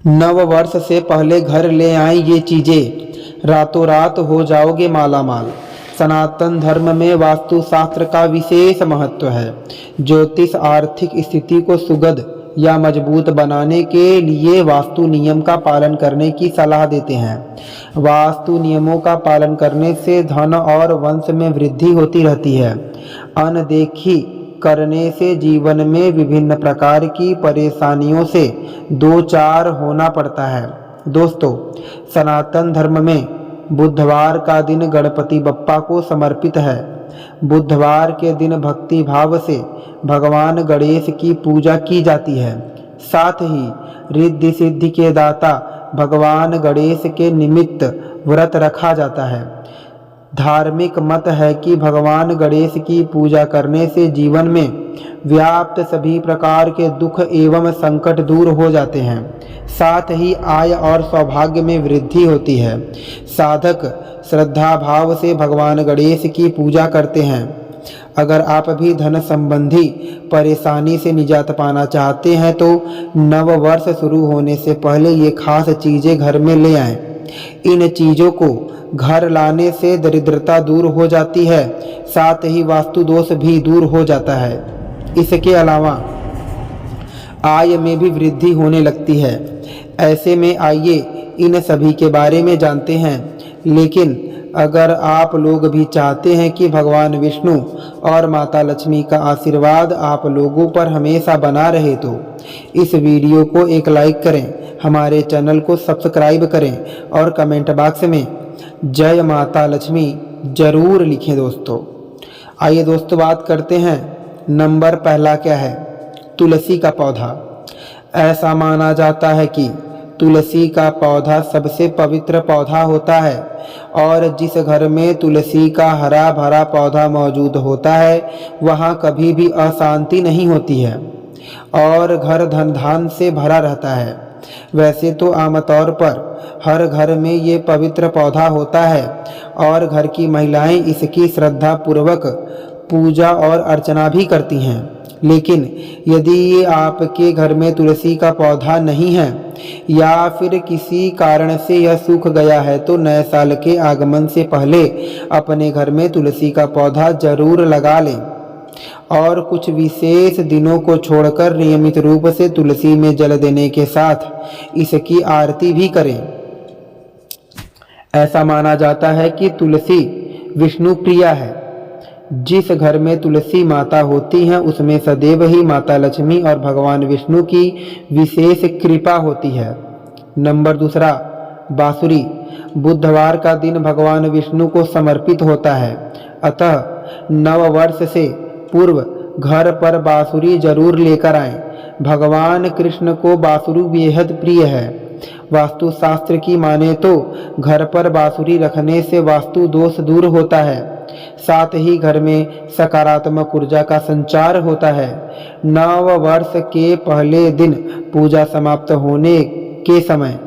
नव वर्ष से पहले घर ले आए ये चीजें, रातों रात हो जाओगे माला माल। सनातन धर्म में वास्तु शास्त्र का विशेष महत्व है। ज्योतिष आर्थिक स्थिति को सुगढ़ या मजबूत बनाने के लिए वास्तु नियम का पालन करने की सलाह देते हैं। वास्तु नियमों का पालन करने से धन और वंश में वृद्धि होती रहती है। अनदेखी करने से जीवन में विभिन्न प्रकार की परेशानियों से दो चार होना पड़ता है। दोस्तों, सनातन धर्म में बुधवार का दिन गणपति बप्पा को समर्पित है। बुधवार के दिन भक्ति भाव से भगवान गणेश की पूजा की जाती है। साथ ही रिद्धि सिद्धि के दाता भगवान गणेश के निमित्त व्रत रखा जाता है। धार्मिक मत है कि भगवान गणेश की पूजा करने से जीवन में व्याप्त सभी प्रकार के दुख एवं संकट दूर हो जाते हैं। साथ ही आय और सौभाग्य में वृद्धि होती है। साधक श्रद्धा भाव से भगवान गणेश की पूजा करते हैं। अगर आप भी धन संबंधी परेशानी से निजात पाना चाहते हैं तो नव वर्ष शुरू होने से पहले ये खास चीज़ें घर में ले आएं। इन चीज़ों को घर लाने से दरिद्रता दूर हो जाती है, साथ ही वास्तु दोष भी दूर हो जाता है। इसके अलावा आय में भी वृद्धि होने लगती है। ऐसे में आइए इन सभी के बारे में जानते हैं। लेकिन अगर आप लोग भी चाहते हैं कि भगवान विष्णु और माता लक्ष्मी का आशीर्वाद आप लोगों पर हमेशा बना रहे तो इस वीडियो को एक लाइक करें, हमारे चैनल को सब्सक्राइब करें और कमेंट बॉक्स में जय माता लक्ष्मी जरूर लिखें। दोस्तों, आइए दोस्तों बात करते हैं। नंबर पहला क्या है? तुलसी का पौधा। ऐसा माना जाता है कि तुलसी का पौधा सबसे पवित्र पौधा होता है और जिस घर में तुलसी का हरा भरा पौधा मौजूद होता है वहाँ कभी भी अशांति नहीं होती है और घर धन धान से भरा रहता है। वैसे तो आमतौर पर हर घर में ये पवित्र पौधा होता है और घर की महिलाएं इसकी श्रद्धा पूर्वक पूजा और अर्चना भी करती हैं। लेकिन यदि ये आपके घर में तुलसी का पौधा नहीं है या फिर किसी कारण से यह सूख गया है तो नए साल के आगमन से पहले अपने घर में तुलसी का पौधा जरूर लगा लें और कुछ विशेष दिनों को छोड़कर नियमित रूप से तुलसी में जल देने के साथ इसकी आरती भी करें। ऐसा माना जाता है कि तुलसी विष्णु प्रिया है। जिस घर में तुलसी माता होती हैं उसमें सदैव ही माता लक्ष्मी और भगवान विष्णु की विशेष कृपा होती है। नंबर दूसरा, बांसुरी। बुधवार का दिन भगवान विष्णु को समर्पित होता है, अतः नव वर्ष से पूर्व घर पर बांसुरी जरूर लेकर आएं। भगवान कृष्ण को बांसुरी बेहद प्रिय है। वास्तु शास्त्र की माने तो घर पर बांसुरी रखने से वास्तु दोष दूर होता है, साथ ही घर में सकारात्मक ऊर्जा का संचार होता है। नव वर्ष के पहले दिन पूजा समाप्त होने के समय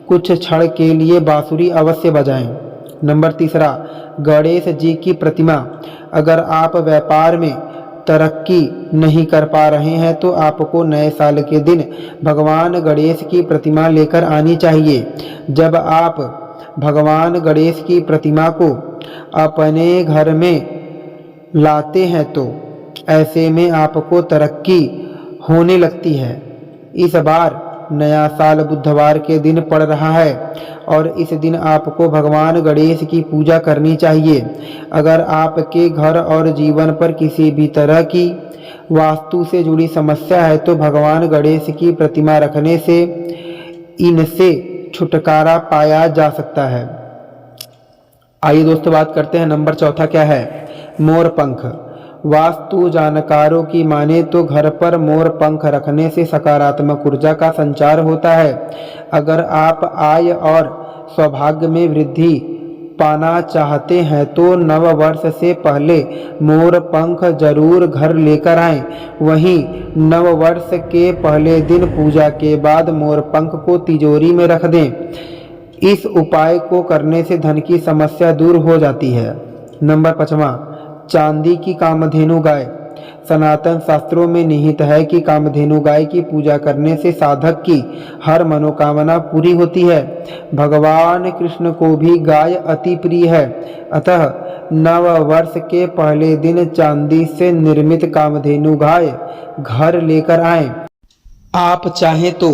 कुछ क्षण के लिए बांसुरी अवश्य बजाएं। नंबर तीसरा, गणेश जी की प्रतिमा। अगर आप व्यापार में तरक्की नहीं कर पा रहे हैं तो आपको नए साल के दिन भगवान गणेश की प्रतिमा लेकर आनी चाहिए। जब आप भगवान गणेश की प्रतिमा को अपने घर में लाते हैं तो ऐसे में आपको तरक्की होने लगती है। इस बार नया साल बुधवार के दिन पड़ रहा है और इस दिन आपको भगवान गणेश की पूजा करनी चाहिए। अगर आपके घर और जीवन पर किसी भी तरह की वास्तु से जुड़ी समस्या है तो भगवान गणेश की प्रतिमा रखने से इनसे छुटकारा पाया जा सकता है। आइए दोस्तों बात करते हैं। नंबर चौथा क्या है? मोर पंख। वास्तु जानकारों की माने तो घर पर मोर पंख रखने से सकारात्मक ऊर्जा का संचार होता है। अगर आप आय और सौभाग्य में वृद्धि पाना चाहते हैं तो नव वर्ष से पहले मोर पंख जरूर घर लेकर आएं। वहीं नव वर्ष के पहले दिन पूजा के बाद मोर पंख को तिजोरी में रख दें। इस उपाय को करने से धन की समस्या दूर हो जाती है। नंबर पाँचवा, चांदी की कामधेनु गाय। सनातन शास्त्रों में निहित है कि कामधेनु गाय की पूजा करने से साधक की हर मनोकामना पूरी होती है। भगवान कृष्ण को भी गाय अति प्रिय है, अतः नव वर्ष के पहले दिन चांदी से निर्मित कामधेनु गाय घर लेकर आएं। आप चाहें तो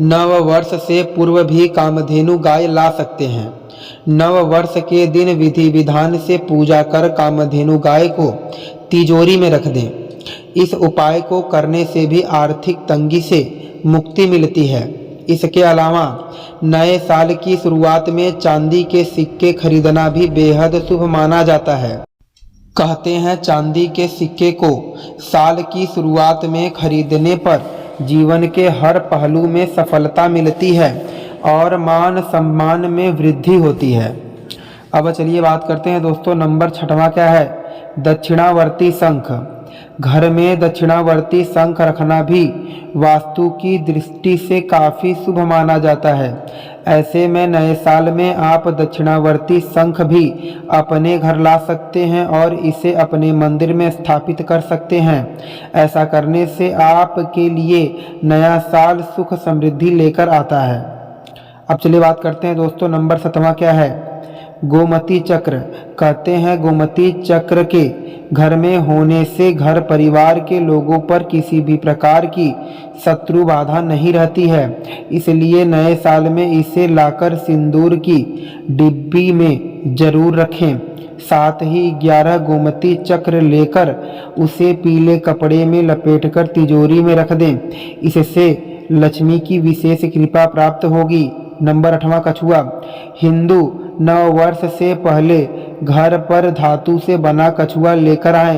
नव वर्ष से पूर्व भी कामधेनु गाय ला सकते हैं। नव वर्ष के दिन विधि विधान से पूजा कर कामधेनु गाय को तिजोरी में रख दें। इस उपाय को करने से भी आर्थिक तंगी से मुक्ति मिलती है। इसके अलावा नए साल की शुरुआत में चांदी के सिक्के खरीदना भी बेहद शुभ माना जाता है। कहते हैं चांदी के सिक्के को साल की शुरुआत में खरीदने पर जीवन के हर पहलू में सफलता मिलती है और मान सम्मान में वृद्धि होती है। अब चलिए बात करते हैं दोस्तों, नंबर 6वां क्या है? दक्षिणावर्ती शंख। घर में दक्षिणावर्ती शंख रखना भी वास्तु की दृष्टि से काफ़ी शुभ माना जाता है। ऐसे में नए साल में आप दक्षिणावर्ती शंख भी अपने घर ला सकते हैं और इसे अपने मंदिर में स्थापित कर सकते हैं। ऐसा करने से आपके लिए नया साल सुख समृद्धि लेकर आता है। अब चलिए बात करते हैं दोस्तों, नंबर 7वां क्या है? गोमती चक्र। कहते हैं गोमती चक्र के घर में होने से घर परिवार के लोगों पर किसी भी प्रकार की शत्रु बाधा नहीं रहती है। इसलिए नए साल में इसे लाकर सिंदूर की डिब्बी में जरूर रखें। साथ ही 11 गोमती चक्र लेकर उसे पीले कपड़े में लपेटकर तिजोरी में रख दें। इससे लक्ष्मी की विशेष कृपा प्राप्त होगी। नंबर 8वां कछुआ। हिंदू नव वर्ष से पहले घर पर धातु से बना कछुआ लेकर आएं,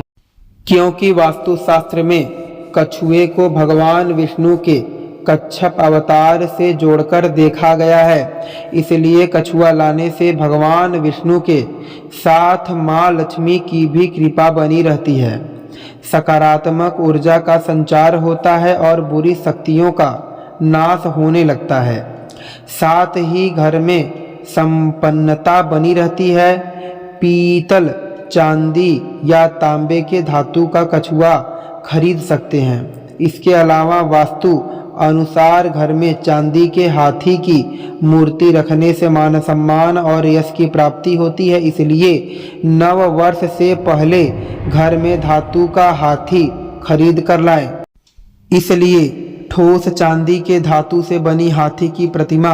क्योंकि वास्तुशास्त्र में कछुए को भगवान विष्णु के कच्छप अवतार से जोड़कर देखा गया है। इसलिए कछुआ लाने से भगवान विष्णु के साथ माँ लक्ष्मी की भी कृपा बनी रहती है। सकारात्मक ऊर्जा का संचार होता है और बुरी शक्तियों का नाश होने लगता है। साथ ही घर में संपन्नता बनी रहती है। पीतल, चांदी या तांबे के धातु का कछुआ खरीद सकते हैं। इसके अलावा वास्तु अनुसार घर में चांदी के हाथी की मूर्ति रखने से मान सम्मान और यश की प्राप्ति होती है। इसलिए नव वर्ष से पहले घर में धातु का हाथी खरीद कर लाएं। इसलिए ठोस चांदी के धातु से बनी हाथी की प्रतिमा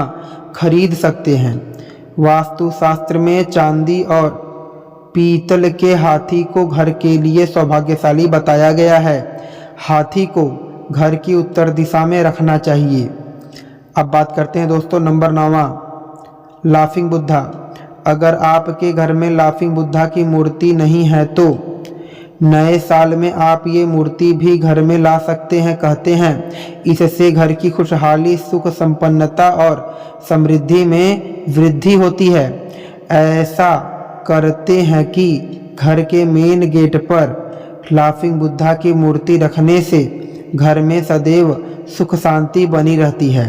खरीद सकते हैं। वास्तुशास्त्र में चांदी और पीतल के हाथी को घर के लिए सौभाग्यशाली बताया गया है। हाथी को घर की उत्तर दिशा में रखना चाहिए। अब बात करते हैं दोस्तों, नंबर 9वां लाफिंग बुद्धा। अगर आपके घर में लाफिंग बुद्धा की मूर्ति नहीं है तो नए साल में आप ये मूर्ति भी घर में ला सकते हैं। कहते हैं इससे घर की खुशहाली, सुख, संपन्नता और समृद्धि में वृद्धि होती है। ऐसा करते हैं कि घर के मेन गेट पर लाफिंग बुद्धा की मूर्ति रखने से घर में सदैव सुख शांति बनी रहती है।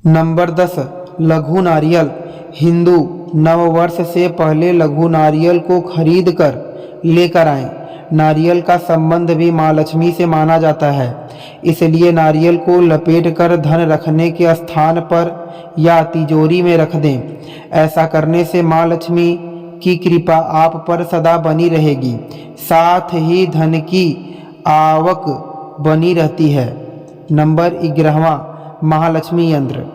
नंबर 10 लघु नारियल। हिंदू नव वर्ष से पहले लघु नारियल को खरीद कर लेकर आएं। नारियल का संबंध भी माँ लक्ष्मी से माना जाता है। इसलिए नारियल को लपेट कर धन रखने के स्थान पर या तिजोरी में रख दें। ऐसा करने से माँ लक्ष्मी की कृपा आप पर सदा बनी रहेगी। साथ ही धन की आवक बनी रहती है। नंबर 11वां महालक्ष्मी यंत्र।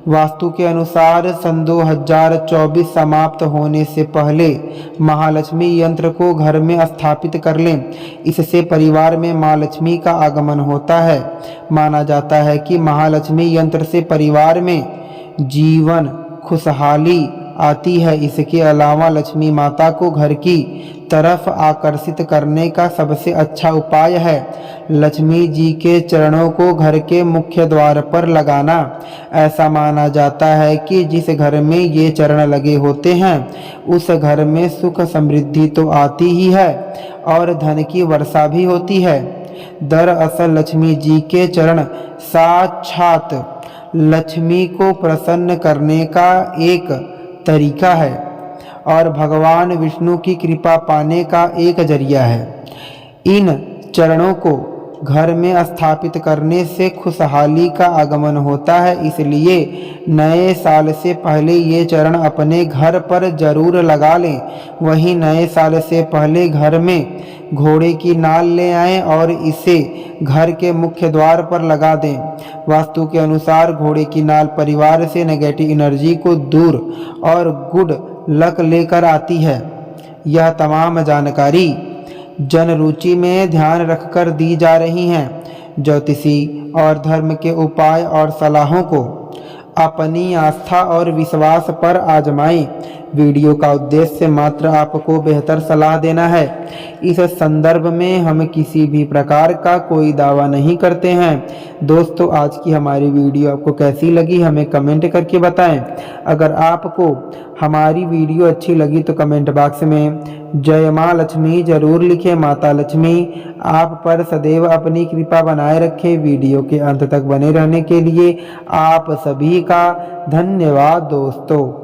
वास्तु के अनुसार सन 2024 समाप्त होने से पहले महालक्ष्मी यंत्र को घर में स्थापित कर लें। इससे परिवार में माँ लक्ष्मी का आगमन होता है। माना जाता है कि महालक्ष्मी यंत्र से परिवार में जीवन खुशहाली आती है। इसके अलावा लक्ष्मी माता को घर की तरफ आकर्षित करने का सबसे अच्छा उपाय है लक्ष्मी जी के चरणों को घर के मुख्य द्वार पर लगाना। ऐसा माना जाता है कि जिस घर में ये चरण लगे होते हैं उस घर में सुख समृद्धि तो आती ही है और धन की वर्षा भी होती है। दरअसल लक्ष्मी जी के चरण साक्षात लक्ष्मी को प्रसन्न करने का एक तरीका है और भगवान विष्णु की कृपा पाने का एक जरिया है। इन चरणों को घर में स्थापित करने से खुशहाली का आगमन होता है, इसलिए नए साल से पहले ये चरण अपने घर पर जरूर लगा लें। वहीं नए साल से पहले घर में घोड़े की नाल ले आएं और इसे घर के मुख्य द्वार पर लगा दें। वास्तु के अनुसार घोड़े की नाल परिवार से नेगेटिव एनर्जी को दूर और गुड लक लेकर आती है। यह तमाम जानकारी जन रुचि में ध्यान रखकर दी जा रही हैं। ज्योतिषी और धर्म के उपाय और सलाहों को अपनी आस्था और विश्वास पर आजमाएं। वीडियो का उद्देश्य मात्र आपको बेहतर सलाह देना है। इस संदर्भ में हम किसी भी प्रकार का कोई दावा नहीं करते हैं। दोस्तों, आज की हमारी वीडियो आपको कैसी लगी हमें कमेंट करके बताएं। अगर आपको हमारी वीडियो अच्छी लगी तो कमेंट बॉक्स में जय माँ लक्ष्मी जरूर लिखें। माता लक्ष्मी आप पर सदैव अपनी कृपा बनाए रखें। वीडियो के अंत तक बने रहने के लिए आप सभी का धन्यवाद दोस्तों।